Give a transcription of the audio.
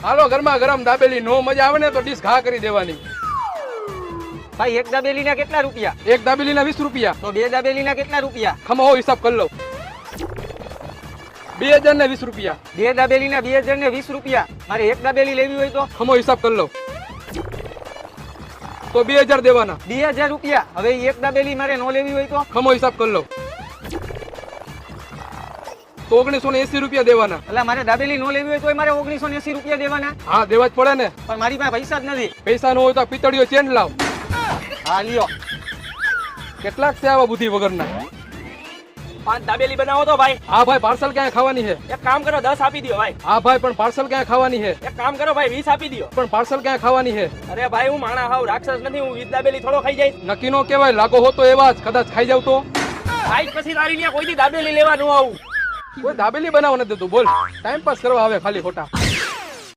હાલો ગરમા ગરમ દાબેલી, નો મજા આવે ને તો ડીશ ઘા કરી દેવાની। ભાઈ એક દાબેલીના કેટલા રૂપિયા? એક દાબેલીના 20 રૂપિયા। તો બે દાબેલીના કેટલા રૂપિયા? ખમો હિસાબ કરી લઉં, 2020 રૂપિયા। બે દાબેલીના 2020 રૂપિયા। મારે એક દાબેલી લેવી હોય તો? ખમો હિસાબ કરી લઉં, તો 2000 દેવાના। 2000 રૂપિયા। હવે ઈ એક દાબેલી મારે નો લેવી હોય તો? ખમો હિસાબ કરી લઉં, તો 1980 રૂપિયા દેવાના। એટલે મારે દાબેલી નો લેવી હોય તો મારે 1980 રૂપિયા દેવાના? હા દેવા જ પડે ને। પણ મારી પાસે પૈસા જ નથી। પૈસા ન હોય તો પિતળીઓ ચેન લાવ। હા લ્યો। કેટલાક છે આવા બુદ્ધિ વગરના? 5 દાબેલી બનાવો તો ભાઈ। હા ભાઈ, પાર્સલ ક્યાં ખાવાની છે? એક કામ કરો 10 આપી દો ભાઈ। હા ભાઈ, પણ પાર્સલ ક્યાં ખાવાની છે? એક કામ કરો ભાઈ 20 આપી દો। પણ પાર્સલ ક્યાં ખાવાની છે? અરે ભાઈ હું માણા હાવ રાક્ષસ નથી, હું 20 દાબેલી થોડો ખાઈ જઈશ। નક્કી નો કહેવાય, લાગો હો તો એવા જ, કદાચ ખાઈ જાવ તો? આજ પછી તારી ત્યાં કોઈ દી દાબેલી લેવા ન આવું। કોઈ દાબેલી બનાવવા નથી દેતું, બોલ ટાઈમ પાસ કરવા આવે ખાલી ખોટા।